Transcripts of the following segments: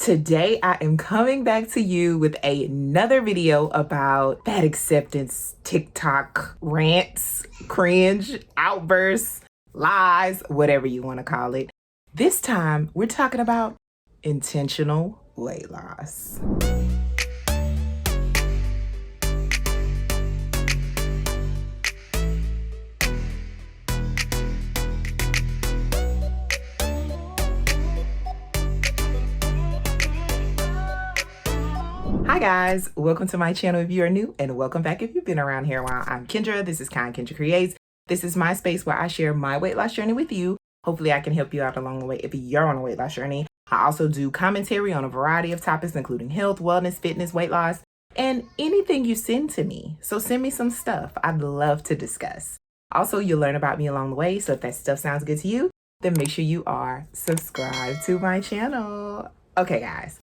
Today I am coming back to you with another video about fat acceptance, TikTok rants, cringe, outbursts, lies, whatever you want to call it. This time we're talking about intentional weight loss. Hi guys, welcome to my channel if you are new, and welcome back if you've been around here a while. I'm Kendra, this is Kendra Creates. This is my space where I share my weight loss journey with you. Hopefully I can help you out along the way if you're on a weight loss journey. I also do commentary on a variety of topics including health, wellness, fitness, weight loss, and anything you send to me. So send me some stuff. I'd love to discuss. Also, you'll learn about me along the way, so if that stuff sounds good to you, then make sure you are subscribed to my channel. Okay guys.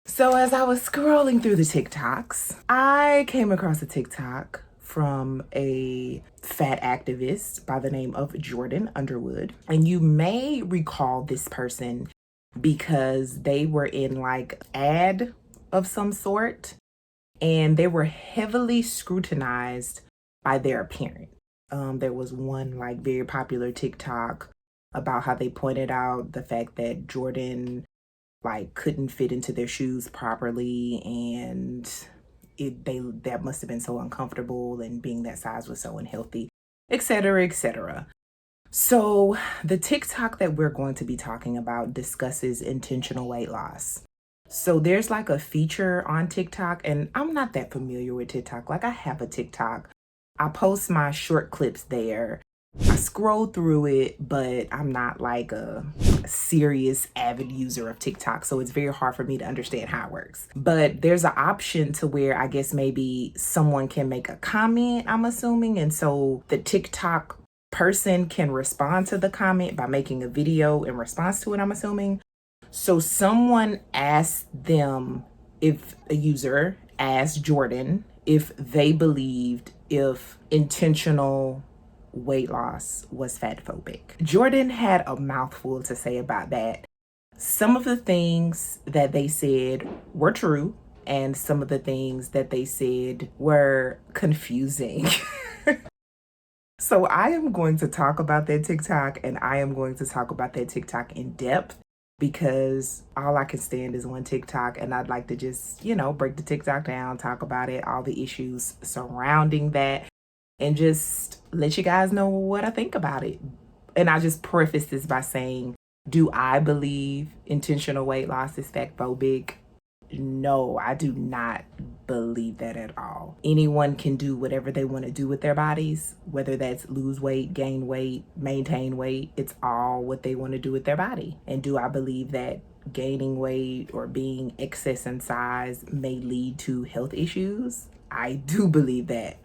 So as I was scrolling through the TikToks, I came across a TikTok from a fat activist by the name of Jordan Underwood. And you may recall this person because they were in like ad of some sort and they were heavily scrutinized by their appearance. There was one like very popular TikTok about how they pointed out the fact that Jordan like couldn't fit into their shoes properly, and that must have been so uncomfortable, and being that size was so unhealthy, etc., etc. So the TikTok that we're going to be talking about discusses intentional weight loss. So there's like a feature on TikTok, and I'm not that familiar with TikTok. Like I have a TikTok. I post my short clips there. I scroll through it, but I'm not like a serious avid user of TikTok, so it's very hard for me to understand how it works. But there's an option to where I guess maybe someone can make a comment, I'm assuming, and so the TikTok person can respond to the comment by making a video in response to it, I'm assuming. So someone asked them, if a user asked Jordan if they believed if intentional weight loss was fatphobic. Jordan had a mouthful to say about that. Some of the things that they said were true, and some of the things that they said were confusing. So I am going to talk about that TikTok, and I am going to talk about that TikTok in depth, because all I can stand is one TikTok, and I'd like to just, break the TikTok down, talk about it, all the issues surrounding that, and just let you guys know what I think about it. And I just preface this by saying, do I believe intentional weight loss is fatphobic? No, I do not believe that at all. Anyone can do whatever they want to do with their bodies, whether that's lose weight, gain weight, maintain weight. It's all what they want to do with their body. And do I believe that gaining weight or being excess in size may lead to health issues? I do believe that.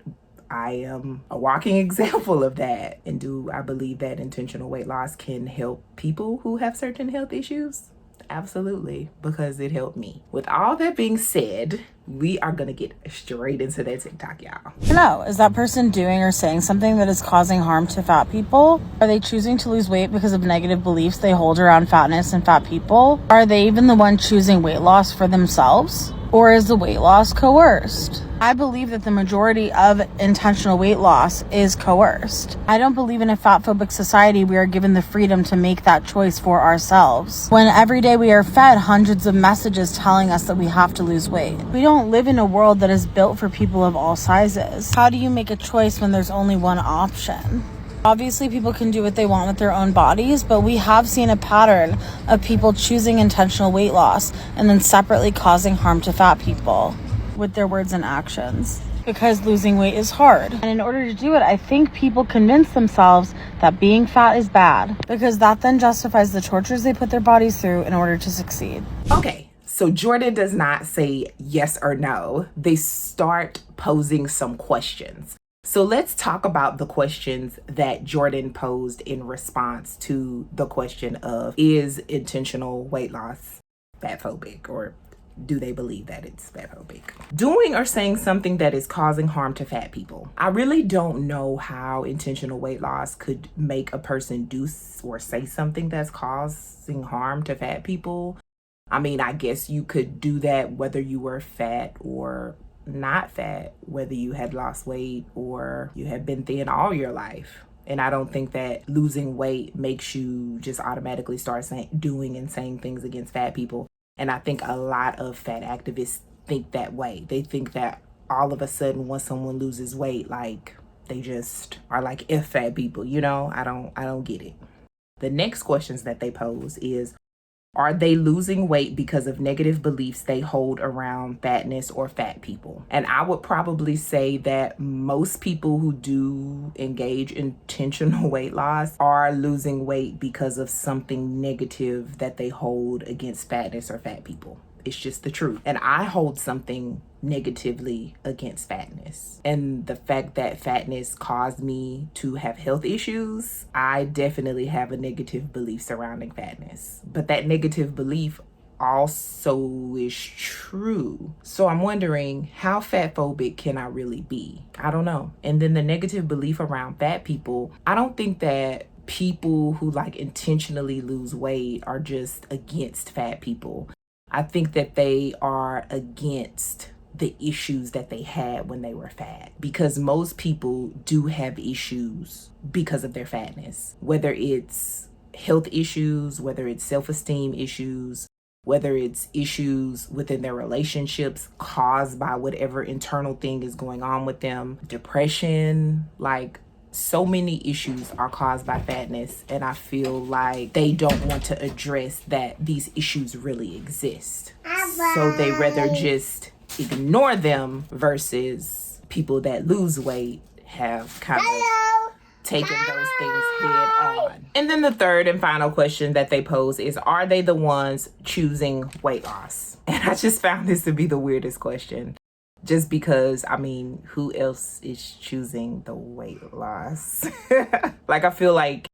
I am a walking example of that. And do I believe that intentional weight loss can help people who have certain health issues? Absolutely, because it helped me. With all that being said, we are gonna get straight into that TikTok, y'all. No, is that person doing or saying something that is causing harm to fat people? Are they choosing to lose weight because of negative beliefs they hold around fatness and fat people? Are they even the one choosing weight loss for themselves? Or is the weight loss coerced? I believe that the majority of intentional weight loss is coerced. I don't believe in a fatphobic society we are given the freedom to make that choice for ourselves. When every day we are fed hundreds of messages telling us that we have to lose weight. We don't live in a world that is built for people of all sizes. How do you make a choice when there's only one option? Obviously, people can do what they want with their own bodies, but we have seen a pattern of people choosing intentional weight loss and then separately causing harm to fat people with their words and actions, because losing weight is hard. And in order to do it, I think people convince themselves that being fat is bad, because that then justifies the tortures they put their bodies through in order to succeed. Okay, so Jordan does not say yes or no. They start posing some questions. So let's talk about the questions that Jordan posed in response to the question of, is intentional weight loss fatphobic, or do they believe that it's fatphobic? Doing or saying something that is causing harm to fat people. I really don't know how intentional weight loss could make a person do or say something that's causing harm to fat people. I mean, I guess you could do that whether you were fat or not fat, whether you had lost weight or you had been thin all your life. And I don't think that losing weight makes you just automatically start doing and saying things against fat people. And I think a lot of fat activists think that way. They think that all of a sudden once someone loses weight, like they just are like F fat people, you know? I don't get it. The next questions that they pose is, are they losing weight because of negative beliefs they hold around fatness or fat people? And I would probably say that most people who do engage in intentional weight loss are losing weight because of something negative that they hold against fatness or fat people. It's just the truth. And I hold something negatively against fatness. And the fact that fatness caused me to have health issues, I definitely have a negative belief surrounding fatness. But that negative belief also is true. So I'm wondering, how fatphobic can I really be? I don't know. And then the negative belief around fat people, I don't think that people who like intentionally lose weight are just against fat people. I think that they are against the issues that they had when they were fat, because most people do have issues because of their fatness, whether it's health issues, whether it's self-esteem issues, whether it's issues within their relationships caused by whatever internal thing is going on with them, depression, like so many issues are caused by fatness, and I feel like they don't want to address that these issues really exist. So they rather just ignore them, versus people that lose weight have kind of taken those things head on. And then the third and final question that they pose is, are they the ones choosing weight loss? And I just found this to be the weirdest question. Just because, I mean, who else is choosing the weight loss? Like, I feel like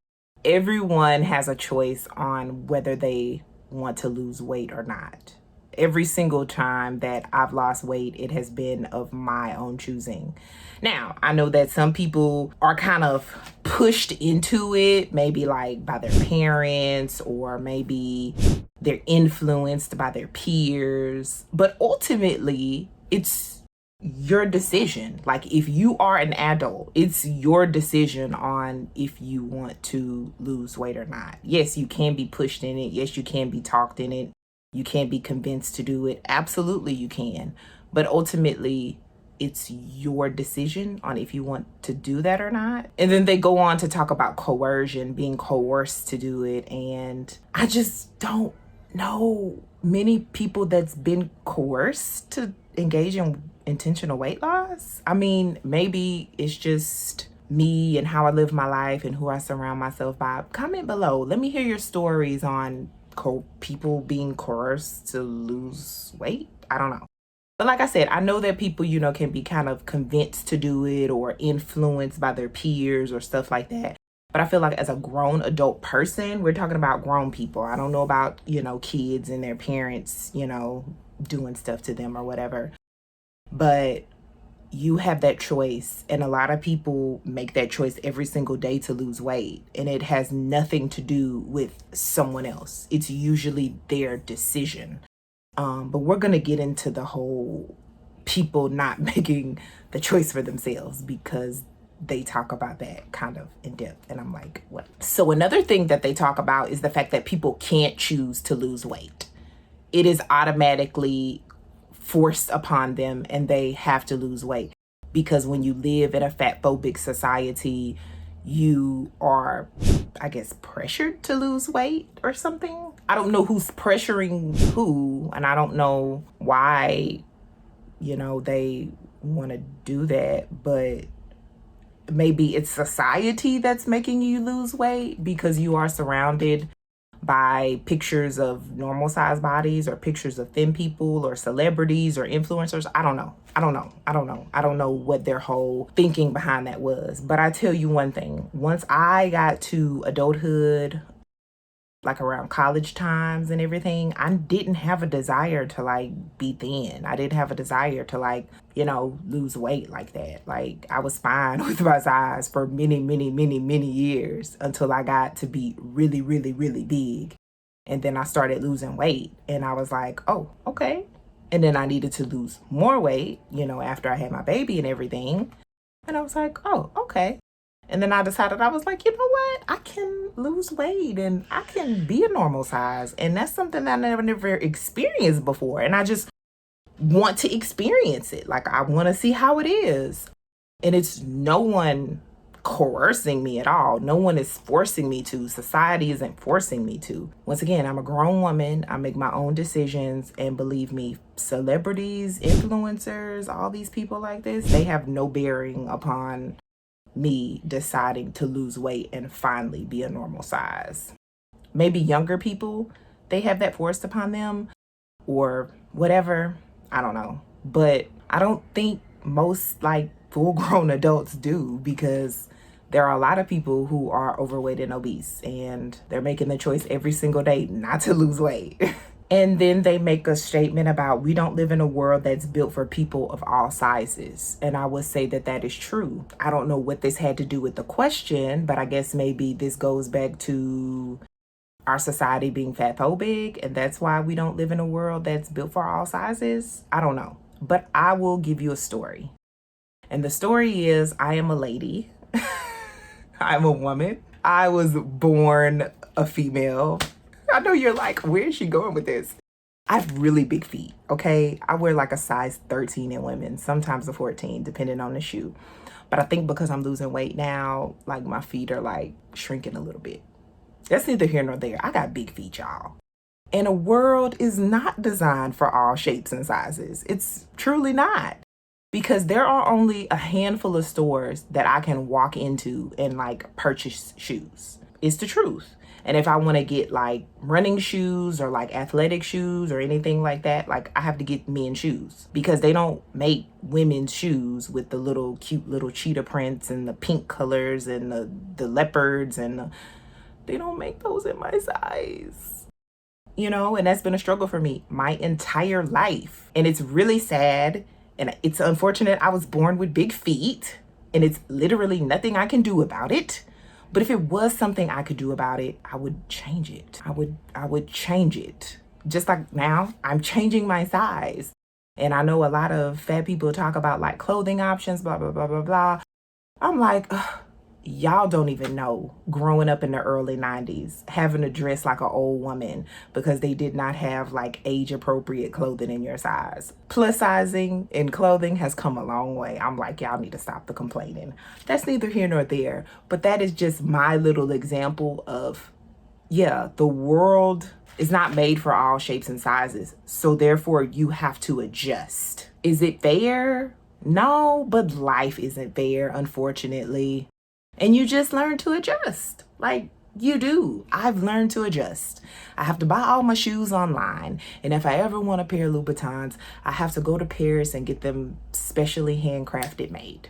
everyone has a choice on whether they want to lose weight or not. Every single time that I've lost weight, it has been of my own choosing. Now, I know that some people are kind of pushed into it, maybe like by their parents, or maybe they're influenced by their peers. But ultimately, it's your decision. Like, if you are an adult, it's your decision on if you want to lose weight or not. Yes, you can be pushed in it. Yes, you can be talked in it. You can be convinced to do it. Absolutely, you can. But ultimately, it's your decision on if you want to do that or not. And then they go on to talk about coercion, being coerced to do it. And I just don't know many people that's been coerced to engage in intentional weight loss. I mean, maybe it's just me and how I live my life and who I surround myself by. Comment below. Let me hear your stories on people being coerced to lose weight. I don't know. But like I said, I know that people, you know, can be kind of convinced to do it or influenced by their peers or stuff like that. But I feel like as a grown adult person, we're talking about grown people. I don't know about, you know, kids and their parents, you know, doing stuff to them or whatever. But you have that choice, and a lot of people make that choice every single day to lose weight, and it has nothing to do with someone else. It's usually their decision. But we're gonna get into the whole people not making the choice for themselves, because they talk about that kind of in depth, and I'm like, what? So another thing that they talk about is the fact that people can't choose to lose weight. It is automatically forced upon them, and they have to lose weight, because when you live in a fatphobic society, you are, I guess, pressured to lose weight or something. I don't know who's pressuring who, and I don't know why, you know, they want to do that, but maybe it's society that's making you lose weight because you are surrounded by pictures of normal size bodies or pictures of thin people or celebrities or influencers. I don't know. I don't know what their whole thinking behind that was. But I tell you one thing, once I got to adulthood, like around college times and everything, I didn't have a desire to like be thin. I didn't have a desire to like, you know, lose weight like that. Like, I was fine with my size for many years until I got to be really, really, really big. And then I started losing weight and I was like, oh, okay. And then I needed to lose more weight, after I had my baby and everything. And I was like, oh, okay. And then I decided, I was like, you know what? I can lose weight and I can be a normal size. And that's something that I never experienced before. And I just want to experience it. Like, I want to see how it is. And it's no one coercing me at all. No one is forcing me to. Society isn't forcing me to. Once again, I'm a grown woman. I make my own decisions. And believe me, celebrities, influencers, all these people like this, they have no bearing upon me deciding to lose weight and finally be a normal size. Maybe younger people, they have that forced upon them or whatever. I don't know. But I don't think most full-grown adults do, because there are a lot of people who are overweight and obese and they're making the choice every single day not to lose weight. And then they make a statement about, we don't live in a world that's built for people of all sizes. And I would say that that is true. I don't know what this had to do with the question, but I guess maybe this goes back to our society being fatphobic, and that's why we don't live in a world that's built for all sizes. I don't know. But I will give you a story. And the story is, I am a lady. I'm a woman. I was born a female. I know you're like, where is she going with this? I have really big feet, okay? I wear like a size 13 in women, sometimes a 14, depending on the shoe. But I think because I'm losing weight now, like my feet are like shrinking a little bit. That's neither here nor there. I got big feet, y'all. And a world is not designed for all shapes and sizes. It's truly not. Because there are only a handful of stores that I can walk into and purchase shoes. It's the truth. And if I want to get running shoes or athletic shoes or anything like that, I have to get men's shoes, because they don't make women's shoes with the little cute little cheetah prints and the pink colors and the leopards they don't make those in my size. And that's been a struggle for me my entire life. And it's really sad. And it's unfortunate I was born with big feet, and it's literally nothing I can do about it. But if it was something I could do about it, I would change it. I would change it. Just like now, I'm changing my size. And I know a lot of fat people talk about clothing options, blah, blah, blah, blah, blah. I'm like, ugh, y'all don't even know, growing up in the early 90s, having to dress like an old woman because they did not have age appropriate clothing in your size. Plus sizing in clothing has come a long way. I'm like, y'all need to stop the complaining. That's neither here nor there, but that is just my little example of, yeah, the world is not made for all shapes and sizes. So therefore you have to adjust. Is it fair? No, but life isn't fair, unfortunately. And you just learn to adjust. You do. I've learned to adjust. I have to buy all my shoes online. And if I ever want a pair of Louboutins, I have to go to Paris and get them specially handcrafted made.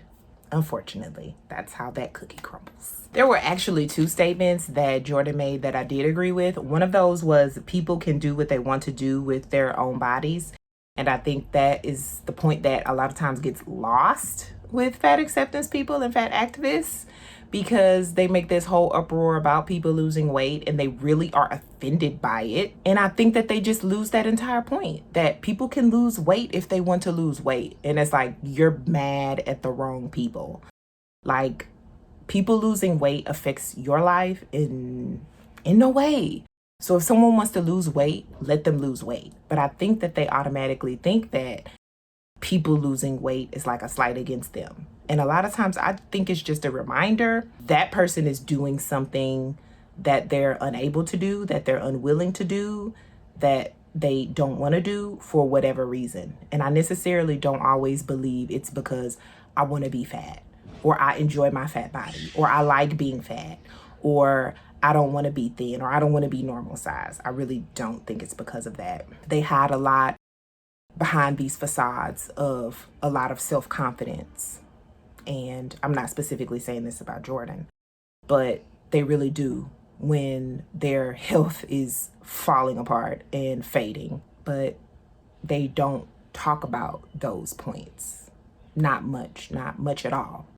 Unfortunately, that's how that cookie crumbles. There were actually two statements that Jordan made that I did agree with. One of those was, people can do what they want to do with their own bodies. And I think that is the point that a lot of times gets lost with fat acceptance people and fat activists, because they make this whole uproar about people losing weight and they really are offended by it. And I think that they just lose that entire point, that people can lose weight if they want to lose weight. And it's you're mad at the wrong people. People losing weight affects your life in no way. So if someone wants to lose weight, let them lose weight. But I think that they automatically think that people losing weight is a slight against them. And a lot of times I think it's just a reminder that person is doing something that they're unable to do, that they're unwilling to do, that they don't want to do for whatever reason. And I necessarily don't always believe it's because I want to be fat, or I enjoy my fat body, or I like being fat, or I don't want to be thin, or I don't want to be normal size. I really don't think it's because of that. They hide a lot behind these facades of a lot of self-confidence. And I'm not specifically saying this about Jordan, but they really do when their health is falling apart and fading. But they don't talk about those points. Not much at all.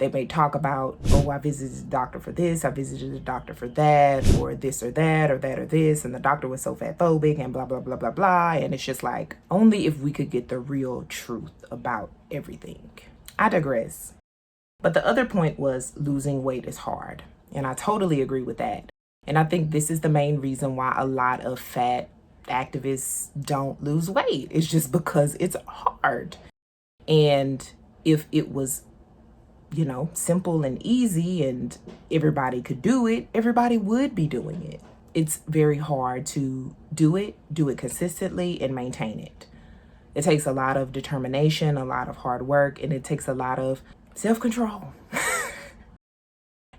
They may talk about, oh, I visited the doctor for this, I visited the doctor for that, or this or that, or that or this, and the doctor was so fatphobic and blah, blah, blah, blah, blah. And it's just like, only if we could get the real truth about everything. I digress. But the other point was losing weight is hard. And I totally agree with that. And I think this is the main reason why a lot of fat activists don't lose weight. It's just because it's hard. And if it was, simple and easy and everybody could do it, everybody would be doing it. It's very hard to do it consistently and maintain it. It takes a lot of determination, a lot of hard work, and it takes a lot of self-control.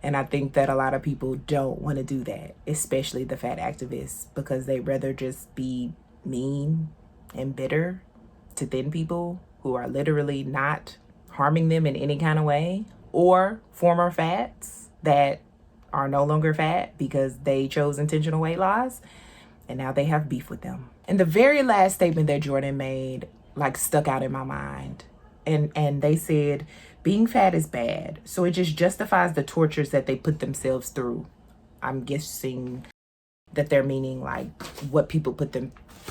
And I think that a lot of people don't want to do that, especially the fat activists, because they'd rather just be mean and bitter to thin people who are literally not harming them in any kind of way, or former fats that are no longer fat because they chose intentional weight loss and now they have beef with them. And the very last statement that Jordan made stuck out in my mind. And they said, being fat is bad, so it just justifies the tortures that they put themselves through. I'm guessing that they're meaning what people put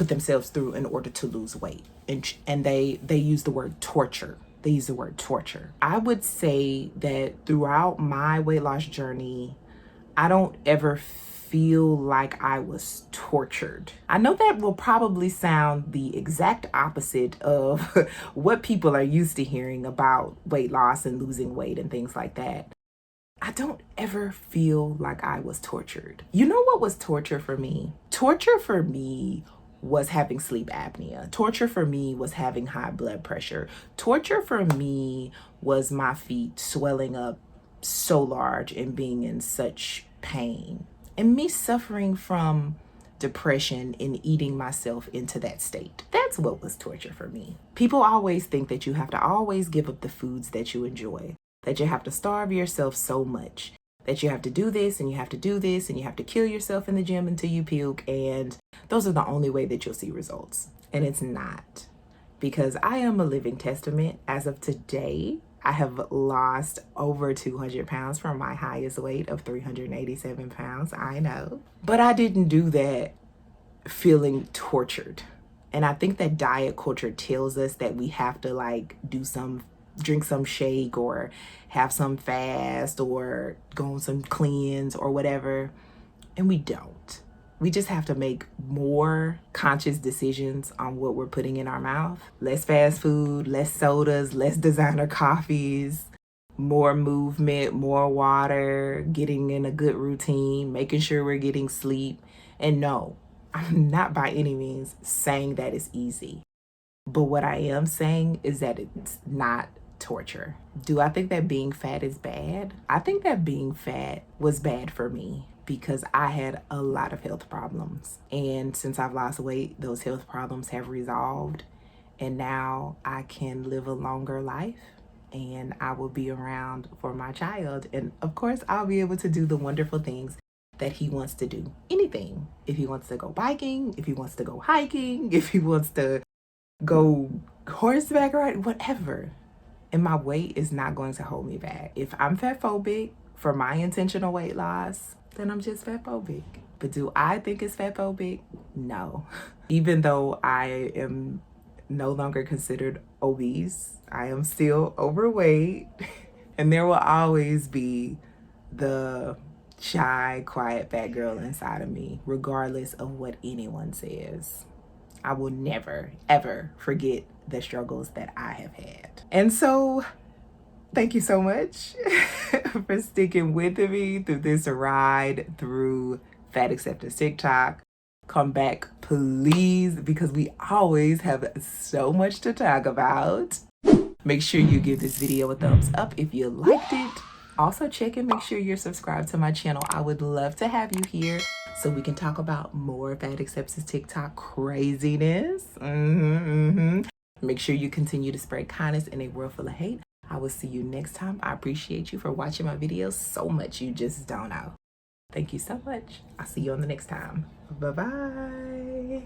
themselves through in order to lose weight. And they use the word torture. They use the word torture. I would say that throughout my weight loss journey, I don't ever feel like I was tortured. I know that will probably sound the exact opposite of what people are used to hearing about weight loss and losing weight and things like that. I don't ever feel like I was tortured. You know what was torture for me? Torture for me was having sleep apnea. Torture for me was having high blood pressure. Torture for me was my feet swelling up so large and being in such pain. And me suffering from depression and eating myself into that state. That's what was torture for me. People always think that you have to always give up the foods that you enjoy, that you have to starve yourself so much, that you have to do this and you have to do this and you have to kill yourself in the gym until you puke, and those are the only way that you'll see results. And it's not. Because I am a living testament. As of today, I have lost over 200 pounds from my highest weight of 387 pounds. I know. But I didn't do that feeling tortured. And I think that diet culture tells us that we have to drink some shake or have some fast or go on some cleanse or whatever. And we don't. We just have to make more conscious decisions on what we're putting in our mouth. Less fast food, less sodas, less designer coffees, more movement, more water, getting in a good routine, making sure we're getting sleep. And no, I'm not by any means saying that it's easy. But what I am saying is that it's not torture. Do I think that being fat is bad? I think that being fat was bad for me because I had a lot of health problems. And since I've lost weight, those health problems have resolved. And now I can live a longer life and I will be around for my child. And of course, I'll be able to do the wonderful things that he wants to do. Anything. If he wants to go biking, if he wants to go hiking, if he wants to go horseback riding, whatever. And my weight is not going to hold me back. If I'm fatphobic for my intentional weight loss, then I'm just fatphobic. But do I think it's fatphobic? No. Even though I am no longer considered obese, I am still overweight. And there will always be the shy, quiet, fat girl inside of me, regardless of what anyone says. I will never, ever forget the struggles that I have had. And so, thank you so much for sticking with me through this ride through Fat Acceptance TikTok. Come back, please, because we always have so much to talk about. Make sure you give this video a thumbs up if you liked it. Also check and make sure you're subscribed to my channel. I would love to have you here so we can talk about more Fat Acceptance TikTok craziness. Make sure you continue to spread kindness in a world full of hate. I will see you next time. I appreciate you for watching my videos so much. You just don't know. Thank you so much. I'll see you on the next time. Bye-bye.